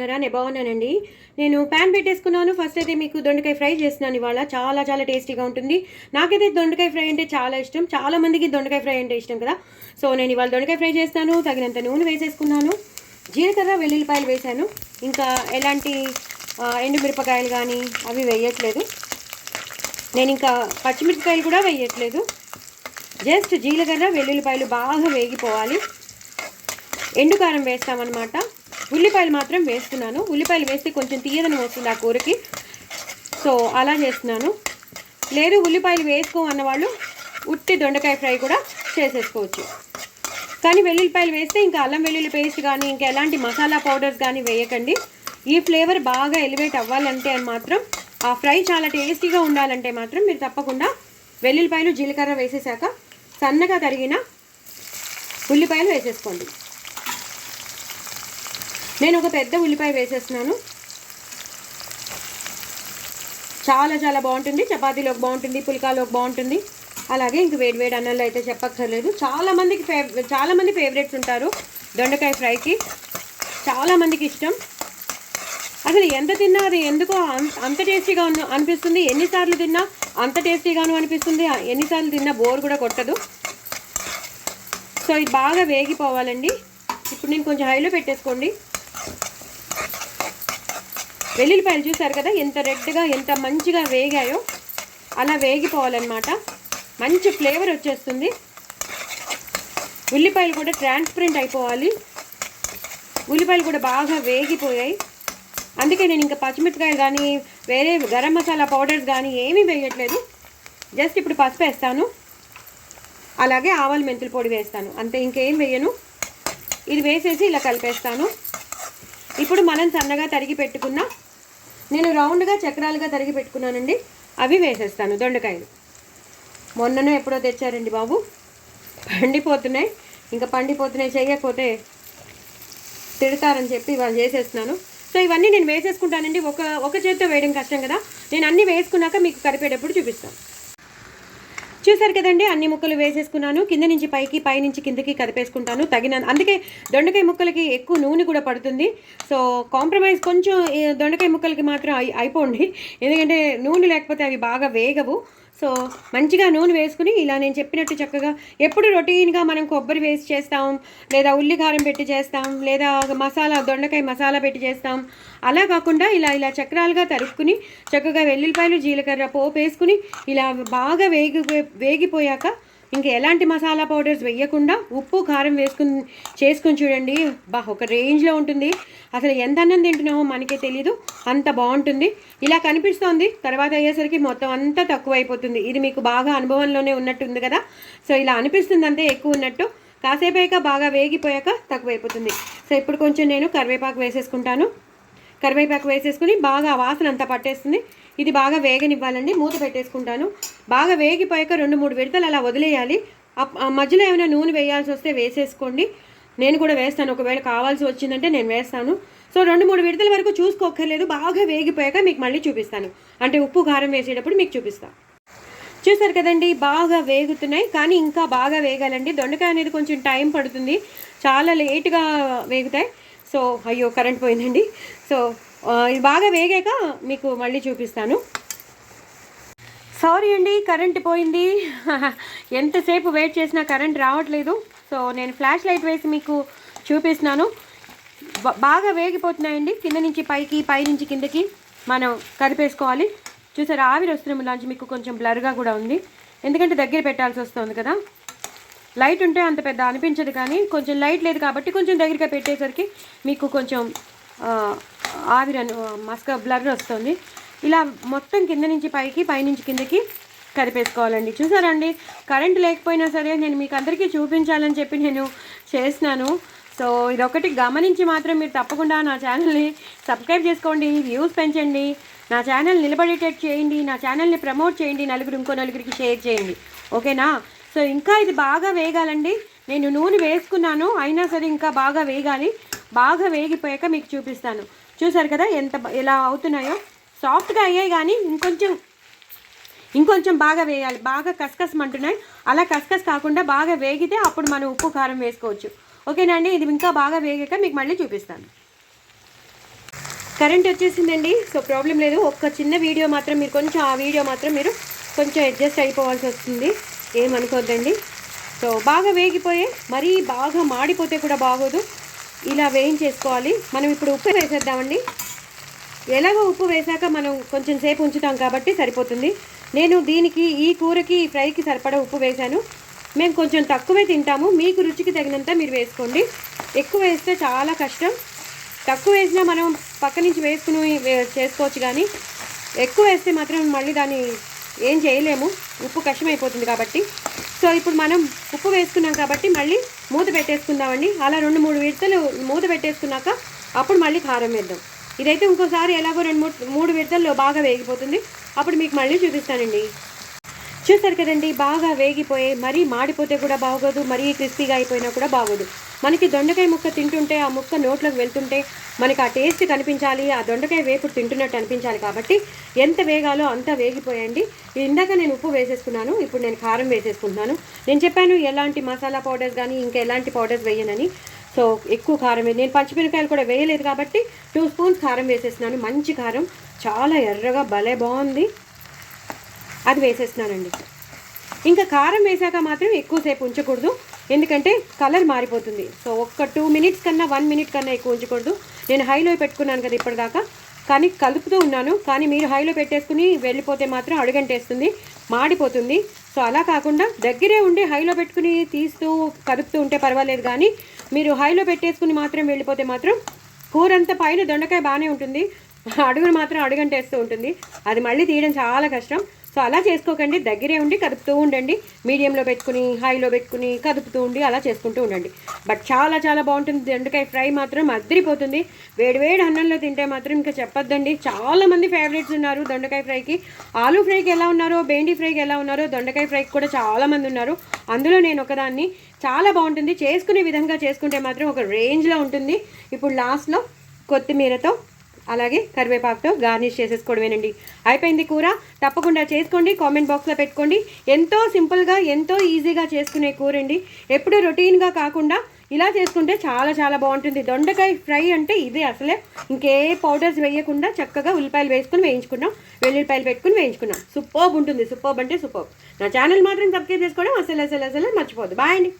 బాగున్నారా? నేను బాగున్నానండి. నేను ప్యాన్ పెట్టేసుకున్నాను. ఫస్ట్ అయితే మీకు దొండకాయ ఫ్రై చేస్తున్నాను ఇవాళ. చాలా చాలా టేస్టీగా ఉంటుంది. నాకైతే దొండకాయ ఫ్రై అంటే చాలా ఇష్టం. చాలా మందికి దొండకాయ ఫ్రై అంటే ఇష్టం కదా. సో నేను ఇవాళ దొండకాయ ఫ్రై చేస్తాను. తగినంత నూనె వేసేసుకున్నాను. జీలకర్ర వెల్లుల్లిపాయలు వేసాను. ఇంకా ఎలాంటి ఎండుమిరపకాయలు కానీ అవి వేయట్లేదు. నేను ఇంకా పచ్చిమిరపకాయలు కూడా వేయట్లేదు. జస్ట్ జీలకర్ర వెల్లుల్లిపాయలు బాగా వేగిపోవాలి. ఎండుకారం వేస్తామన్నమాట. ఉల్లిపాయలు మాత్రం వేస్తున్నాను. ఉల్లిపాయలు వేస్తే కొంచెం తీయదనం వస్తుంది ఆ కూరకి. సో అలా చేస్తున్నాను. లేదు ఉల్లిపాయలు వేసుకోమన్న వాళ్ళు ఉట్టి దొండకాయ ఫ్రై కూడా చేసేసుకోవచ్చు. కానీ వెల్లుల్లిపాయలు వేస్తే ఇంకా అల్లం వెల్లుల్లి పేస్ట్ కానీ ఇంకా ఎలాంటి మసాలా పౌడర్స్ కానీ వేయకండి. ఈ ఫ్లేవర్ బాగా ఎలివేట్ అవ్వాలంటే మాత్రం, ఆ ఫ్రై చాలా టేస్టీగా ఉండాలంటే మాత్రం మీరు తప్పకుండా వెల్లుల్లిపాయలు జీలకర్ర వేసేసాక సన్నగా తరిగిన ఉల్లిపాయలు వేసేసుకోండి. నేను ఒక పెద్ద ఉల్లిపాయ వేసేస్తున్నాను. చాలా చాలా బాగుంటుంది. చపాతీలోకి బాగుంటుంది, పుల్కాలోకి బాగుంటుంది. అలాగే ఇంక వేడి వేడి అన్నంలో అయితే చెప్పక్కర్లేదు. చాలామంది ఫేవరెట్స్ ఉంటారు దొండకాయ ఫ్రైకి. చాలామందికి ఇష్టం. అసలు ఎంత తిన్నా అది ఎందుకో అంత టేస్టీగా అనిపిస్తుంది. ఎన్నిసార్లు తిన్నా అంత టేస్టీగాను అనిపిస్తుంది. ఎన్నిసార్లు తిన్నా బోర్ కూడా కొట్టదు. సో ఇది బాగా వేగిపోవాలండి. ఇప్పుడు నేను కొంచెం హైలో పెట్టేసుకోండి. వెల్లుల్లిపాయలు చూసారు కదా ఎంత రెడ్గా ఎంత మంచిగా వేగాయో. అలా వేగిపోవాలన్నమాట. మంచి ఫ్లేవర్ వచ్చేస్తుంది. ఉల్లిపాయలు కూడా ట్రాన్స్పరెంట్ అయిపోవాలి. ఉల్లిపాయలు కూడా బాగా వేగిపోయాయి. అందుకే నేను ఇంకా పచ్చిమిరపకాయలు కానీ వేరే గరం మసాలా పౌడర్స్ కానీ ఏమీ వేయట్లేదు. జస్ట్ ఇప్పుడు పసుపు వేస్తాను. అలాగే ఆవాల మెంతుల పొడి వేస్తాను. అంతే, ఇంకేం వేయను. ఇది వేసేసి ఇలా కలిపేస్తాను. ఇప్పుడు మనం సన్నగా తరిగి పెట్టుకున్న, నేను రౌండ్గా చక్రాలుగా తరిగి పెట్టుకున్నానండి, అవి వేసేస్తాను. దొండకాయలు మొన్ననే ఎప్పుడో తెచ్చారండి బాబు, పండిపోతున్నాయి. ఇంకా పండిపోతున్నాయి చేయకపోతే తిడతారని చెప్పి ఇవాళ చేసేస్తున్నాను. సో ఇవన్నీ నేను వేసేసుకుంటానండి. ఒక చేతితో వేయడం కష్టం కదా. నేను అన్నీ వేసుకున్నాక మీకు కలిపేటప్పుడు చూపిస్తాను. చూసారు కదండి, అన్ని ముక్కలు వేసేసుకున్నాను. కింద నుంచి పైకి, పై నుంచి కిందకి కదిపేసుకుంటాను అందుకే దొండకాయ ముక్కలకి ఎక్కువ నూనె కూడా పడుతుంది. సో కాంప్రమైజ్ కొంచెం దొండకాయ ముక్కలకి మాత్రం అయిపోండి. ఎందుకంటే నూనె లేకపోతే అవి బాగా వేగవు. సో మంచిగా నూనె వేసుకుని ఇలా నేను చెప్పినట్టు చక్కగా, ఎప్పుడు రొటీన్గా మనం కొబ్బరి వేసి చేస్తాం, లేదా ఉల్లికారం పెట్టి చేస్తాం, లేదా దొండకాయ మసాలా పెట్టి చేస్తాం. అలా కాకుండా ఇలా చక్రాలుగా తరుక్కుని చక్కగా వెల్లుల్లిపాయలు జీలకర్ర పోపు వేసుకుని ఇలా బాగా వేగిపోయాక ఇంకా ఎలాంటి మసాలా పౌడర్స్ వేయకుండా ఉప్పు కారం చేసుకుని చూడండి. ఒక రేంజ్లో ఉంటుంది. అసలు ఎంత అన్నం తింటున్నామో మనకే తెలీదు, అంత బాగుంటుంది. ఇలా కనిపిస్తోంది, తర్వాత అయ్యేసరికి మొత్తం అంతా తక్కువ అయిపోతుంది. ఇది మీకు బాగా అనుభవంలోనే ఉన్నట్టుంది కదా. సో ఇలా అనిపిస్తుంది అంతే ఎక్కువ ఉన్నట్టు. కాసేపు అయ్యాక బాగా వేగిపోయాక తక్కువ అయిపోతుంది. సో ఇప్పుడు కొంచెం నేను కరివేపాకు వేసేసుకుంటాను. కరివేపాకు వేసేసుకుని బాగా వాసన అంతా పట్టేస్తుంది. ఇది బాగా వేగనివ్వాలండి. మూత పెట్టేసుకుంటాను. బాగా వేగిపోయాక 2-3 విడతలు అలా వదిలేయాలి. మధ్యలో ఏమైనా నూనె వేయాల్సి వస్తే వేసేసుకోండి. నేను కూడా వేస్తాను, ఒకవేళ కావాల్సి వచ్చిందంటే నేను వేస్తాను. సో 2-3 విడతల వరకు చూసుకోక్కర్లేదు. బాగా వేగిపోయాక మీకు మళ్ళీ చూపిస్తాను. అంటే ఉప్పు కారం వేసేటప్పుడు మీకు చూపిస్తాను. చూసారు కదండి, బాగా వేగుతున్నాయి. కానీ ఇంకా బాగా వేగాలండి. దొండకాయ అనేది కొంచెం టైం పడుతుంది. చాలా లేట్గా వేగుతాయి. సో అయ్యో కరెంట్ పోయిందండి. సో ఇది బాగా వేగాక మీకు మళ్ళీ చూపిస్తాను. సారీ అండి, కరెంట్ పోయింది. ఎంతసేపు వెయిట్ చేసినా కరెంట్ రావట్లేదు. సో నేను ఫ్లాష్ లైట్ వేసి మీకు చూపిస్తున్నాను. బాగా వేగిపోతున్నాయండి. కింద నుంచి పైకి, పై నుంచి కిందకి మనం కలిపేసుకోవాలి. చూసారు ఆవిరి వస్తున్నాము లాంచి. మీకు కొంచెం బ్లర్గా కూడా ఉంది, ఎందుకంటే దగ్గర పెట్టాల్సి వస్తుంది కదా. లైట్ ఉంటే అంత పెద్ద అనిపించదు, కానీ కొంచెం లైట్ లేదు కాబట్టి కొంచెం దగ్గరగా పెట్టేసరికి మీకు కొంచెం ఆవిరి మస్క బ్లర్ వస్తుంది. ఇలా మొత్తం కింద నుంచి పైకి, పైనుంచి కిందకి కలిపేసుకోవాలండి. చూసారండి, కరెంట్ లేకపోయినా సరే నేను మీకు అందరికీ చూపించాలని చెప్పి నేను చేస్తున్నాను. సో ఇదొకటి గమనించి మాత్రం మీరు తప్పకుండా నా ఛానల్ని సబ్స్క్రైబ్ చేసుకోండి, వ్యూస్ పెంచండి, నా ఛానల్ నిలబడేటట్టు చేయండి, నా ఛానల్ని ప్రమోట్ చేయండి, ఇంకో నలుగురికి షేర్ చేయండి. ఓకేనా? సో ఇంకా ఇది బాగా వేగాలండి. నేను నూనె వేసుకున్నాను, అయినా సరే ఇంకా బాగా వేగాలి. బాగా వేగిపోయాక మీకు చూపిస్తాను. చూసారు కదా ఎలా అవుతున్నాయో. సాఫ్ట్గా అయ్యాయి, కానీ ఇంకొంచెం బాగా వేయాలి. బాగా కసకసమంటున్నాయి. అలా కసకస్ కాకుండా బాగా వేగితే అప్పుడు మనం ఉప్పు కారం వేసుకోవచ్చు. ఓకేనా అండి? ఇది ఇంకా బాగా వేగాక మీకు మళ్ళీ చూపిస్తాను. కరెంట్ వచ్చేసిందండి. సో ప్రాబ్లం లేదు. ఒక్క చిన్న వీడియో మాత్రం మీరు కొంచెం ఆ వీడియో మాత్రం మీరు కొంచెం అడ్జస్ట్ అయిపోవాల్సి వస్తుంది, ఏమనుకోద్దండి. సో బాగా వేగిపోయే, మరీ బాగా మాడిపోతే కూడా బాగోదు, ఇలా వేయించేసుకోవాలి. మనం ఇప్పుడు ఉప్పు వేసేద్దామండి. ఎలాగో ఉప్పు వేసాక మనం కొంచెం సేపు ఉంచుతాం కాబట్టి సరిపోతుంది. నేను దీనికి ఈ కూరకి ఈ ఫ్రైకి సరిపడా ఉప్పు వేశాను. మేము కొంచెం తక్కువే తింటాము, మీకు రుచికి తగినంత మీరు వేసుకోండి. ఎక్కువ వేస్తే చాలా కష్టం. తక్కువ వేసినా మనం పక్క నుంచి వేసుకుని చేసుకోవచ్చు, కానీ ఎక్కువ వేస్తే మాత్రం మళ్ళీ దాన్ని ఏం చేయలేము, ఉప్పు కష్టమైపోతుంది కాబట్టి. సో ఇప్పుడు మనం ఉప్పు వేసుకున్నాం కాబట్టి మళ్ళీ మూత పెట్టేసుకుందామండి. అలా 2-3 విడతలు మూత పెట్టేసుకున్నాక అప్పుడు మళ్ళీ కారం వేద్దాం. ఇదైతే ఇంకోసారి ఎలాగో 2-3 విడతల్లో బాగా వేగిపోతుంది, అప్పుడు మీకు మళ్ళీ చూపిస్తానండి. చూస్తారు కదండి, బాగా వేగిపోయి మరీ మాడిపోతే కూడా బాగోదు, మరీ క్రిస్పీగా అయిపోయినా కూడా బాగోదు. మనకి దొండకాయ ముక్క తింటుంటే ఆ ముక్క నోట్లోకి వెళ్తుంటే మనకి ఆ టేస్ట్ కనిపించాలి, ఆ దొండకాయ వేపుడు తింటున్నట్టు అనిపించాలి కాబట్టి ఎంత వేగాలో అంత వేగిపోయండి. ఇందాక నేను ఉప్పు వేసేసుకున్నాను, ఇప్పుడు నేను కారం వేసేసుకుంటున్నాను. నేను చెప్పాను ఎలాంటి మసాలా పౌడర్స్ కానీ ఇంకా ఎలాంటి పౌడర్స్ వేయనని. సో ఎక్కువ కారం నేను పచ్చిమిరపకాయలు కూడా వేయలేదు కాబట్టి 2 స్పూన్స్ కారం వేసేస్తున్నాను. మంచి కారం, చాలా ఎర్రగా భలే బాగుంది, అది వేసేస్తున్నానండి. ఇంకా కారం వేసాక మాత్రం ఎక్కువసేపు ఉంచకూడదు, ఎందుకంటే కలర్ మారిపోతుంది. సో ఒక్క 2 మినిట్స్ కన్నా 1 మినిట్ కన్నా ఎక్కువ ఉంచకూడదు. నేను హైలో పెట్టుకున్నాను కదా ఇప్పటిదాకా, కానీ కలుపుతూ ఉన్నాను. కానీ మీరు హైలో పెట్టేసుకుని వెళ్ళిపోతే మాత్రం అడుగంటేస్తుంది, మాడిపోతుంది. సో అలా కాకుండా దగ్గరే ఉండి హైలో పెట్టుకుని తీస్తూ కలుపుతూ ఉంటే పర్వాలేదు, కానీ మీరు హైలో పెట్టేసుకుని మాత్రం వెళ్ళిపోతే మాత్రం కూర అంతా పైన దొండకాయ బాగానే ఉంటుంది, అడుగును మాత్రం అడుగంటేస్తూ ఉంటుంది, అది మళ్ళీ తీయడం చాలా కష్టం. సో అలా చేసుకోకండి, దగ్గరే ఉండి కదుపుతూ ఉండండి. మీడియంలో పెట్టుకుని హైలో పెట్టుకుని కదుపుతూ ఉండి అలా చేసుకుంటూ ఉండండి. బట్ చాలా చాలా బాగుంటుంది. దొండకాయ ఫ్రై మాత్రం అద్దరిపోతుంది. వేడివేడి అన్నంలో తింటే మాత్రం ఇంకా చెప్పొద్దండి. చాలామంది ఫేవరెట్స్ ఉన్నారు దొండకాయ ఫ్రైకి. ఆలూ ఫ్రైకి ఎలా ఉన్నారో, బెండి ఫ్రైకి ఎలా ఉన్నారో, దొండకాయ ఫ్రైకి కూడా చాలామంది ఉన్నారు. అందులో నేను ఒకదాన్ని. చాలా బాగుంటుంది. చేసుకునే విధంగా చేసుకుంటే మాత్రం ఒక రేంజ్లో ఉంటుంది. ఇప్పుడు లాస్ట్లో కొత్తిమీరతో అలాగే కరివేపాకుతో గార్నిష్ చేసేసుకోవడమేనండి. అయిపోయింది కూర. తప్పకుండా చేసుకోండి, కామెంట్ బాక్స్లో పెట్టుకోండి. ఎంతో సింపుల్గా ఎంతో ఈజీగా చేసుకునే కూర అండి. ఎప్పుడు రొటీన్గా కాకుండా ఇలా చేసుకుంటే చాలా చాలా బాగుంటుంది. దొండకాయ ఫ్రై అంటే ఇదే అసలే. ఇంకే పౌడర్స్ వేయకుండా చక్కగా ఉల్లిపాయలు వేసుకుని వేయించుకున్నాం, వెల్లుల్లిపాయలు పెట్టుకుని వేయించుకున్నాం. సూపర్బ్ ఉంటుంది. సూపర్బ్ అంటే సూపర్బ్. నా ఛానల్ మాత్రం సబ్స్క్రైబ్ చేసుకోవడం అసలు మర్చిపోద్దు. బాయ్ అండి.